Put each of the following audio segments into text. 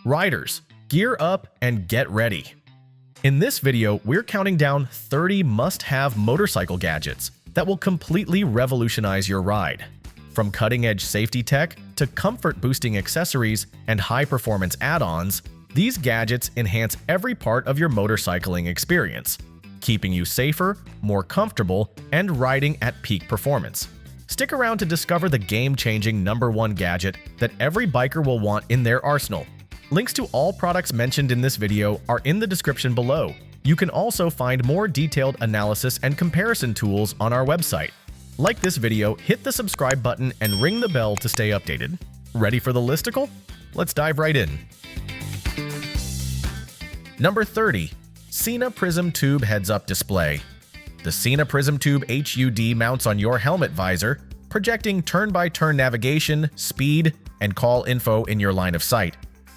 Riders, gear up and get ready. In this video, we're counting down 30 must-have motorcycle gadgets that will completely revolutionize your ride. From cutting-edge safety tech to comfort-boosting accessories and high-performance add-ons, these gadgets enhance every part of your motorcycling experience, keeping you safer, more comfortable, and riding at peak performance. Stick around to discover the game-changing #1 gadget that every biker will want in their arsenal. Links to all products mentioned in this video are in the description below. You can also find more detailed analysis and comparison tools on our website. Like this video, hit the subscribe button, and ring the bell to stay updated. Ready for the listicle? Let's dive right in. Number 30. Sena Prism Tube Heads-Up Display. The Sena Prism Tube HUD mounts on your helmet visor, projecting turn-by-turn navigation, speed, and call info in your line of sight.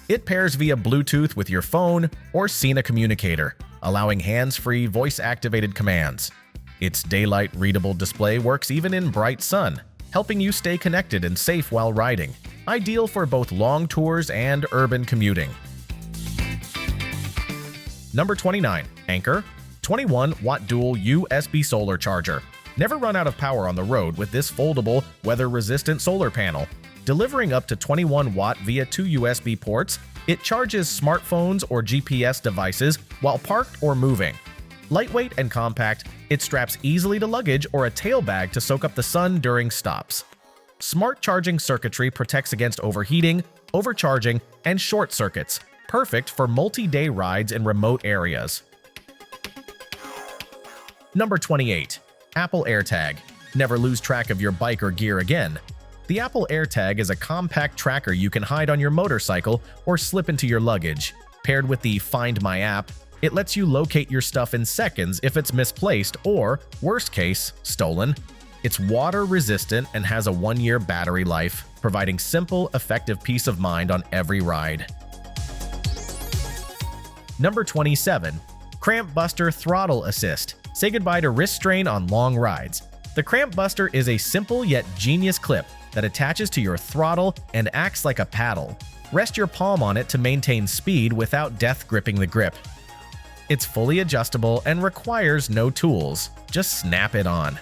It pairs via Bluetooth with your phone or Sena communicator, allowing hands-free voice-activated commands. Its daylight-readable display works even in bright sun, helping you stay connected and safe while riding, ideal for both long tours and urban commuting. Number 29. Anker 21-watt dual USB solar charger. Never run out of power on the road with this foldable, weather-resistant solar panel. Delivering up to 21 watt via 2 USB ports, it charges smartphones or GPS devices while parked or moving. Lightweight and compact, it straps easily to luggage or a tail bag to soak up the sun during stops. Smart charging circuitry protects against overheating, overcharging, and short circuits, perfect for multi-day rides in remote areas. Number 28. Apple AirTag. Never lose track of your bike or gear again. The Apple AirTag is a compact tracker you can hide on your motorcycle or slip into your luggage. Paired with the Find My app, it lets you locate your stuff in seconds if it's misplaced or, worst case, stolen. It's water-resistant and has a 1-year battery life, providing simple, effective peace of mind on every ride. Number 27. Cramp Buster Throttle Assist. Say goodbye to wrist strain on long rides. The Cramp Buster is a simple yet genius clip that attaches to your throttle and acts like a paddle. Rest your palm on it to maintain speed without death gripping the grip. It's fully adjustable and requires no tools, just snap it on.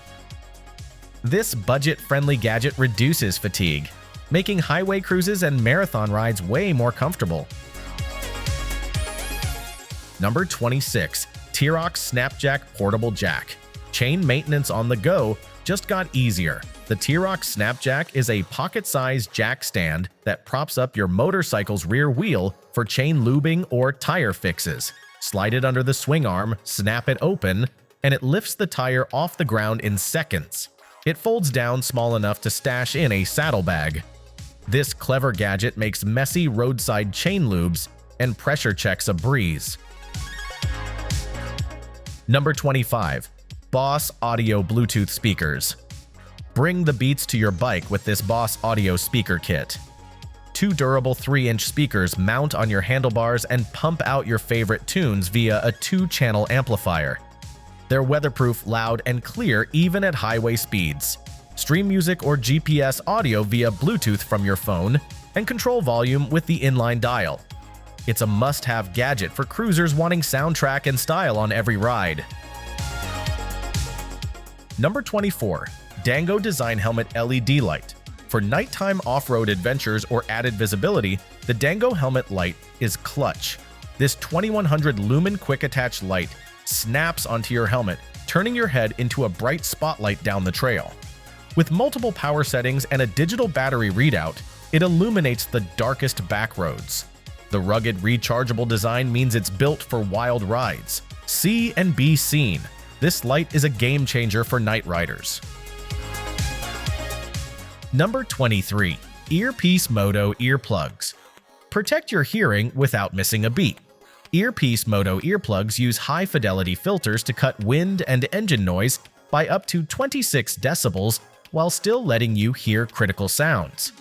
This budget-friendly gadget reduces fatigue, making highway cruises and marathon rides way more comfortable. Number 26. TRox Snapjack Portable Jack. Chain maintenance on the go just got easier. The TRox Snapjack is a pocket-sized jack stand that props up your motorcycle's rear wheel for chain lubing or tire fixes. Slide it under the swing arm, snap it open, and it lifts the tire off the ground in seconds. It folds down small enough to stash in a saddlebag. This clever gadget makes messy roadside chain lubes and pressure checks a breeze. Number 25. Boss Audio Bluetooth Speakers. Bring the beats to your bike with this Boss Audio speaker kit. 2 durable 3-inch speakers mount on your handlebars and pump out your favorite tunes via a 2-channel amplifier. They're weatherproof, loud, and clear even at highway speeds. Stream music or GPS audio via Bluetooth from your phone, and control volume with the inline dial. It's a must-have gadget for cruisers wanting soundtrack and style on every ride. Number 24. Dango Design Helmet LED Light. For nighttime off-road adventures or added visibility, the Dango Helmet Light is clutch. This 2100 lumen quick-attach light snaps onto your helmet, turning your head into a bright spotlight down the trail. With multiple power settings and a digital battery readout, it illuminates the darkest back roads. The rugged rechargeable design means it's built for wild rides. See and be seen. This light is a game changer for night riders. Number 23. EarPeace Moto Earplugs. Protect your hearing without missing a beat. EarPeace Moto Earplugs use high-fidelity filters to cut wind and engine noise by up to 26 decibels while still letting you hear critical sounds.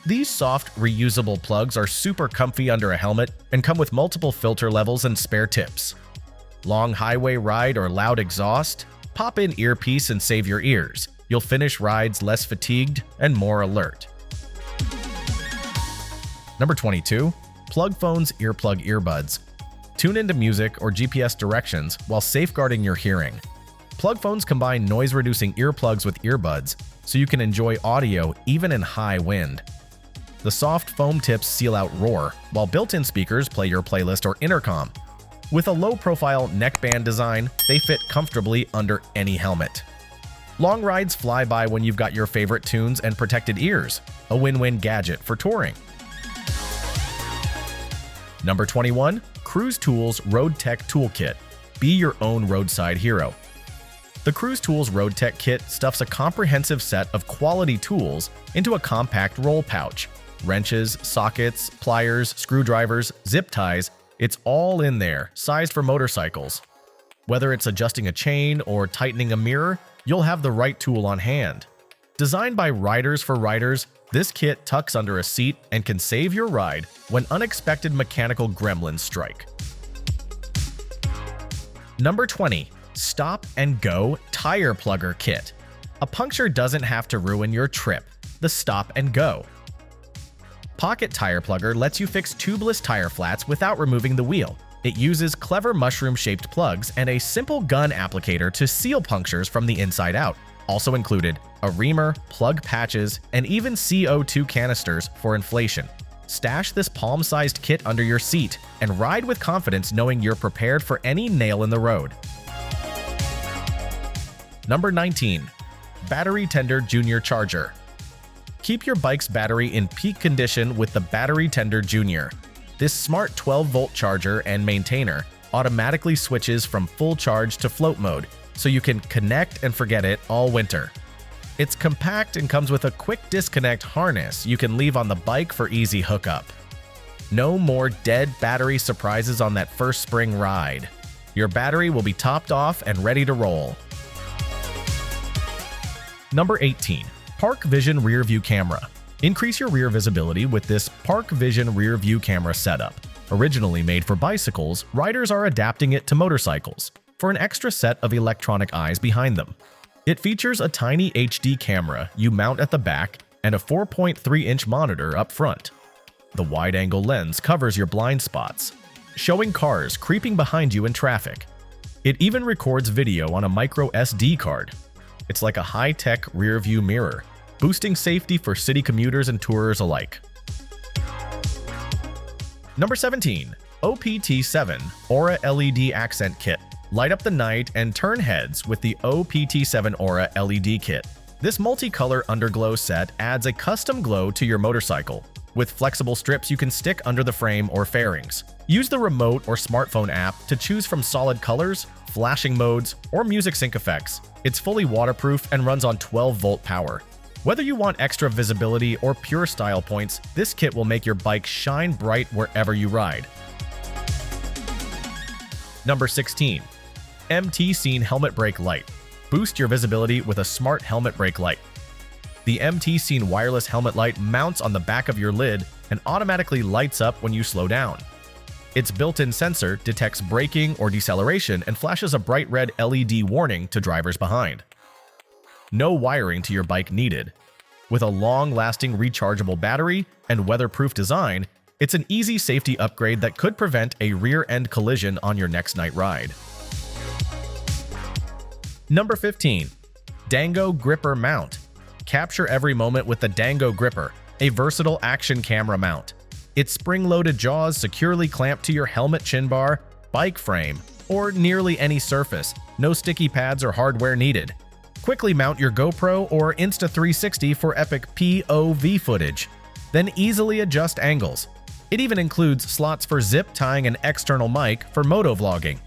These soft, reusable plugs are super comfy under a helmet and come with multiple filter levels and spare tips. Long highway ride or loud exhaust? Pop in EarPeace and save your ears. You'll finish rides less fatigued and more alert. Number 22. Plugfones Earplug-Earbuds. Tune into music or GPS directions while safeguarding your hearing. Plugphones combine noise-reducing earplugs with earbuds, so you can enjoy audio even in high wind. The soft foam tips seal out roar, while built-in speakers play your playlist or intercom. With a low-profile neckband design, they fit comfortably under any helmet. Long rides fly by when you've got your favorite tunes and protected ears, a win-win gadget for touring. Number 21. CruzTOOLS RoadTech Toolkit. Be your own roadside hero. The CruzTOOLS RoadTech Kit stuffs a comprehensive set of quality tools into a compact roll pouch. Wrenches, sockets, pliers, screwdrivers, zip ties, it's all in there, sized for motorcycles. Whether it's adjusting a chain or tightening a mirror, you'll have the right tool on hand. Designed by riders for riders, this kit tucks under a seat and can save your ride when unexpected mechanical gremlins strike. Number 20. Stop and Go Tire Plugger Kit. A puncture doesn't have to ruin your trip. The Stop and Go Pocket Tire Plugger lets you fix tubeless tire flats without removing the wheel. It uses clever mushroom-shaped plugs and a simple gun applicator to seal punctures from the inside out. Also included a reamer, plug patches, and even CO2 canisters for inflation. Stash this palm-sized kit under your seat and ride with confidence knowing you're prepared for any nail in the road. Number 19. Battery Tender Junior Charger. Keep your bike's battery in peak condition with the Battery Tender Junior. This smart 12-volt charger and maintainer automatically switches from full charge to float mode, so you can connect and forget it all winter. It's compact and comes with a quick disconnect harness you can leave on the bike for easy hookup. No more dead battery surprises on that first spring ride. Your battery will be topped off and ready to roll. Number 18. PARKVISION Rearview Camera. Increase your rear visibility with this PARKVISION Rearview Camera setup. Originally made for bicycles, riders are adapting it to motorcycles for an extra set of electronic eyes behind them. It features a tiny HD camera you mount at the back and a 4.3-inch monitor up front. The wide-angle lens covers your blind spots, showing cars creeping behind you in traffic. It even records video on a micro SD card. It's like a high-tech rear-view mirror, boosting safety for city commuters and tourers alike. Number 17. OPT7 Aura LED Accent Kit. Light up the night and turn heads with the OPT7 Aura LED Kit. This multicolor underglow set adds a custom glow to your motorcycle, with flexible strips you can stick under the frame or fairings. Use the remote or smartphone app to choose from solid colors, flashing modes, or music sync effects. It's fully waterproof and runs on 12-volt power. Whether you want extra visibility or pure style points, this kit will make your bike shine bright wherever you ride. Number 16. MTSEEEN Helmet Brake Light. Boost your visibility with a smart helmet brake light. The MTSEEEN wireless helmet light mounts on the back of your lid and automatically lights up when you slow down. Its built-in sensor detects braking or deceleration and flashes a bright red LED warning to drivers behind. No wiring to your bike needed. With a long-lasting rechargeable battery and weatherproof design, it's an easy safety upgrade that could prevent a rear-end collision on your next night ride. Number 15. Dango Gripper Mount. Capture every moment with the Dango Gripper, a versatile action camera mount. Its spring-loaded jaws securely clamp to your helmet chin bar, bike frame, or nearly any surface. No sticky pads or hardware needed. Quickly mount your GoPro or Insta360 for epic POV footage. Then easily adjust angles. It even includes slots for zip tying an external mic for moto vlogging.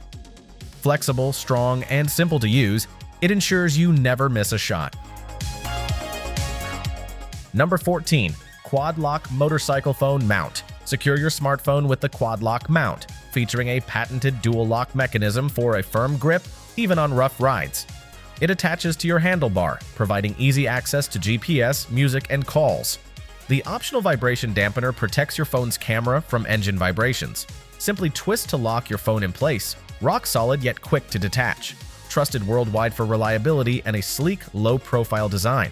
Flexible, strong, and simple to use, it ensures you never miss a shot. Number 14. Quad Lock Motorcycle Phone Mount. Secure your smartphone with the Quad Lock mount, featuring a patented dual lock mechanism for a firm grip, even on rough rides. It attaches to your handlebar, providing easy access to GPS, music, and calls. The optional vibration dampener protects your phone's camera from engine vibrations. Simply twist to lock your phone in place. Rock solid yet quick to detach. Trusted worldwide for reliability and a sleek, low-profile design.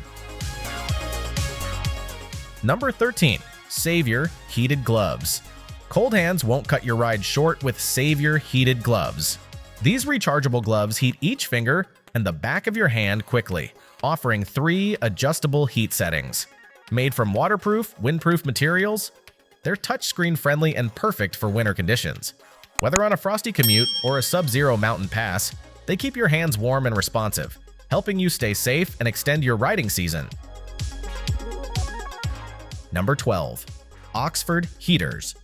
Number 13. Savior Heated Gloves. Cold hands won't cut your ride short with Savior heated gloves. These rechargeable gloves heat each finger and the back of your hand quickly, offering 3 adjustable heat settings. Made from waterproof, windproof materials, they're touchscreen friendly and perfect for winter conditions. Whether on a frosty commute or a sub-zero mountain pass, they keep your hands warm and responsive, helping you stay safe and extend your riding season. Number 12. Oxford Heaterz.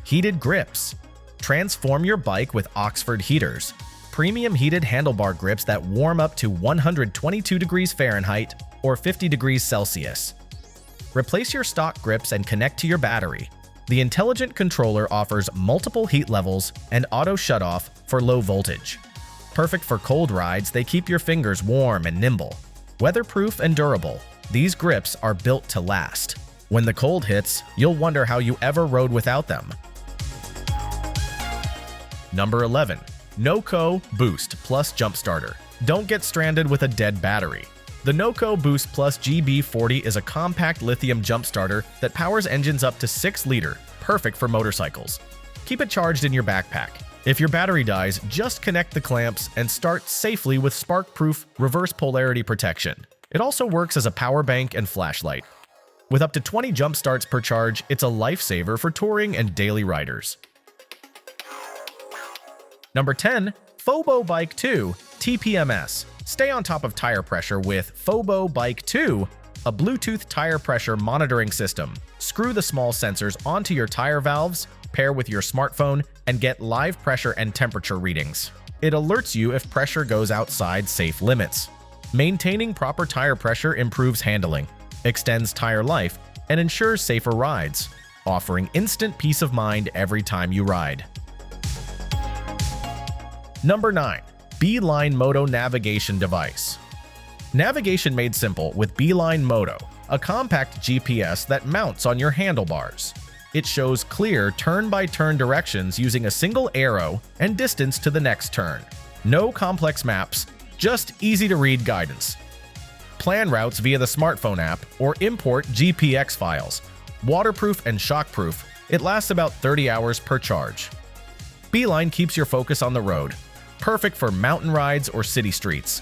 Heated grips. Transform your bike with Oxford Heaterz. Premium heated handlebar grips that warm up to 122 degrees Fahrenheit or 50 degrees Celsius. Replace your stock grips and connect to your battery. The intelligent controller offers multiple heat levels and auto shutoff for low voltage. Perfect for cold rides, they keep your fingers warm and nimble. Weatherproof and durable, these grips are built to last. When the cold hits, you'll wonder how you ever rode without them. Number 11. NOCO Boost Plus Jump Starter. Don't get stranded with a dead battery. The NOCO Boost Plus GB40 is a compact lithium jump starter that powers engines up to 6 liter, perfect for motorcycles. Keep it charged in your backpack. If your battery dies, just connect the clamps and start safely with spark-proof reverse polarity protection. It also works as a power bank and flashlight. With up to 20 jump starts per charge, it's a lifesaver for touring and daily riders. Number 10. Phobo Bike 2 TPMS. Stay on top of tire pressure with Phobo Bike 2, a Bluetooth tire pressure monitoring system. Screw the small sensors onto your tire valves, pair with your smartphone, and get live pressure and temperature readings. It alerts you if pressure goes outside safe limits. Maintaining proper tire pressure improves handling, extends tire life, and ensures safer rides, offering instant peace of mind every time you ride. Number 9. Beline Moto Navigation Device. Navigation made simple with Beline Moto, a compact GPS that mounts on your handlebars. It shows clear turn-by-turn directions using a single arrow and distance to the next turn. No complex maps, just easy-to-read guidance. Plan routes via the smartphone app or import GPX files. Waterproof and shockproof, it lasts about 30 hours per charge. Beeline keeps your focus on the road. Perfect for mountain rides or city streets.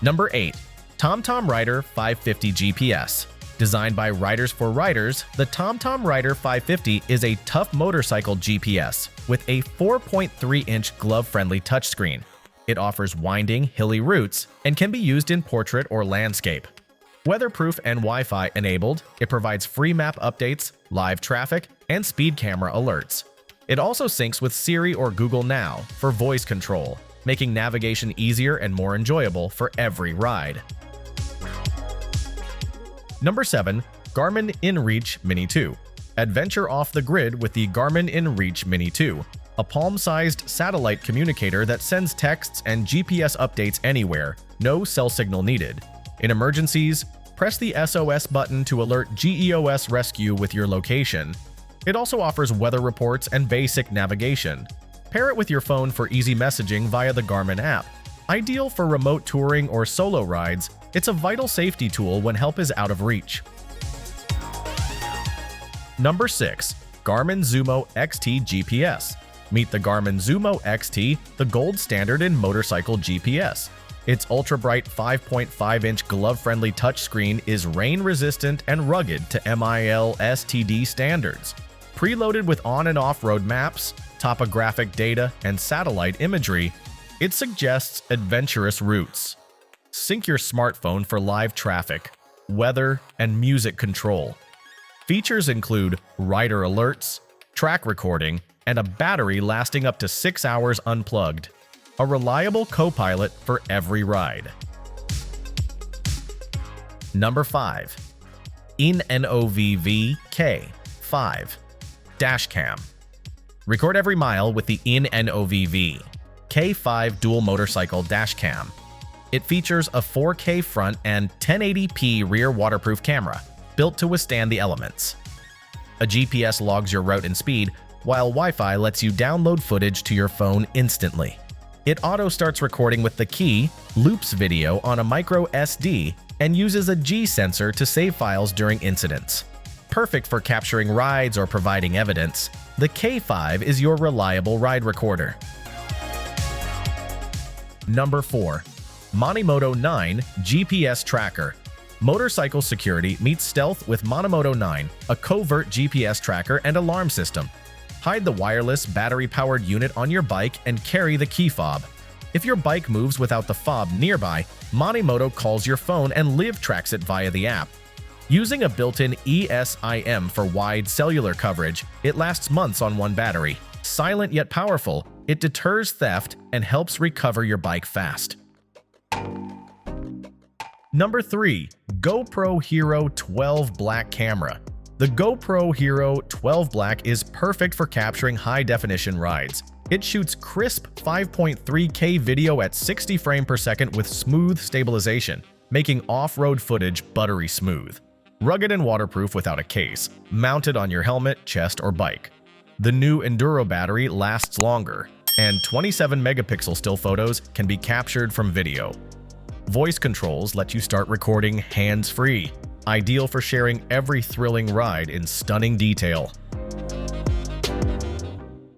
Number 8. TomTom Rider 550 GPS. Designed by Riders for Riders, the TomTom Rider 550 is a tough motorcycle GPS with a 4.3-inch glove-friendly touchscreen. It offers winding, hilly routes and can be used in portrait or landscape. Weatherproof and Wi-Fi enabled, it provides free map updates, live traffic, and speed camera alerts. It also syncs with Siri or Google Now for voice control, making navigation easier and more enjoyable for every ride. Number 7. Garmin inReach Mini 2. Adventure off the grid with the Garmin inReach Mini 2, a palm-sized satellite communicator that sends texts and GPS updates anywhere, no cell signal needed. In emergencies, press the SOS button to alert GEOS rescue with your location. It also offers weather reports and basic navigation. Pair it with your phone for easy messaging via the Garmin app. Ideal for remote touring or solo rides, it's a vital safety tool when help is out of reach. Number 6. Garmin Zumo XT GPS. Meet the Garmin Zumo XT, the gold standard in motorcycle GPS. Its ultra-bright 5.5-inch glove-friendly touchscreen is rain-resistant and rugged to MIL STD standards. Preloaded with on- and off-road maps, topographic data, and satellite imagery, it suggests adventurous routes. Sync your smartphone for live traffic, weather, and music control. Features include rider alerts, track recording, and a battery lasting up to 6 hours unplugged. A reliable co-pilot for every ride. Number 5. inReach K5 Dashcam. Record every mile with the inReach K5 dual motorcycle dashcam. It features a 4K front and 1080p rear waterproof camera, built to withstand the elements. A GPS logs your route and speed, while Wi-Fi lets you download footage to your phone instantly. It auto-starts recording with the key, loops video on a micro SD, and uses a G sensor to save files during incidents. Perfect for capturing rides or providing evidence, the K5 is your reliable ride recorder. Number 4. Moto 9 GPS Tracker. Motorcycle security meets stealth with Moto 9, a covert GPS tracker and alarm system. Hide the wireless, battery-powered unit on your bike and carry the key fob. If your bike moves without the fob nearby, Moto calls your phone and live tracks it via the app. Using a built-in eSIM for wide cellular coverage, it lasts months on one battery. Silent yet powerful, it deters theft and helps recover your bike fast. Number 3. GoPro Hero 12 Black Camera. The GoPro Hero 12 Black is perfect for capturing high-definition rides. It shoots crisp 5.3K video at 60 frames per second with smooth stabilization, making off-road footage buttery smooth. Rugged and waterproof without a case, mounted on your helmet, chest, or bike. The new Enduro battery lasts longer, and 27-megapixel still photos can be captured from video. Voice controls let you start recording hands-free, ideal for sharing every thrilling ride in stunning detail.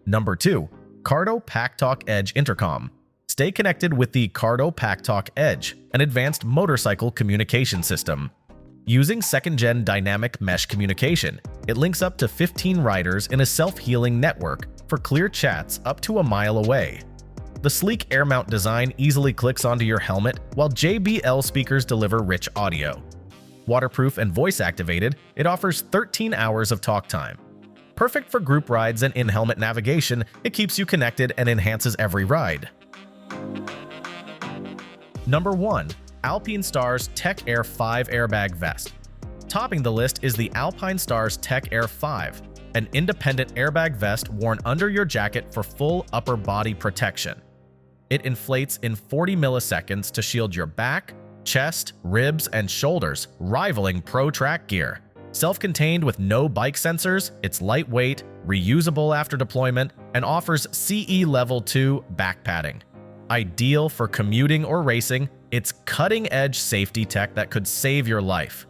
Number 2. Cardo PackTalk Edge Intercom. Stay connected with the Cardo PackTalk Edge, an advanced motorcycle communication system. Using second-gen dynamic mesh communication, it links up to 15 riders in a self-healing network for clear chats up to a mile away. The sleek air mount design easily clicks onto your helmet, while JBL speakers deliver rich audio. Waterproof and voice-activated, it offers 13 hours of talk time. Perfect for group rides and in-helmet navigation, it keeps you connected and enhances every ride. Number 1. Alpinestars Tech Air 5 Airbag Vest. Topping the list is the Alpinestars Tech Air 5, an independent airbag vest worn under your jacket for full upper body protection. It inflates in 40 milliseconds to shield your back, chest, ribs, and shoulders, rivaling pro track gear. Self-contained with no bike sensors, it's lightweight, reusable after deployment, and offers CE Level 2 back padding. Ideal for commuting or racing, it's cutting-edge safety tech that could save your life.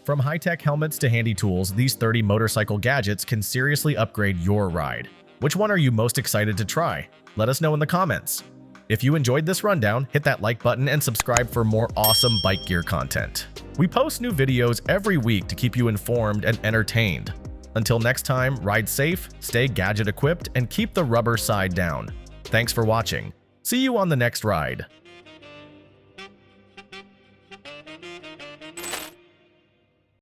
From high-tech helmets to handy tools, these 30 motorcycle gadgets can seriously upgrade your ride. Which one are you most excited to try? Let us know in the comments. If you enjoyed this rundown, hit that like button and subscribe for more awesome bike gear content. We post new videos every week to keep you informed and entertained. Until next time, ride safe, stay gadget equipped, and keep the rubber side down. Thanks for watching. See you on the next ride.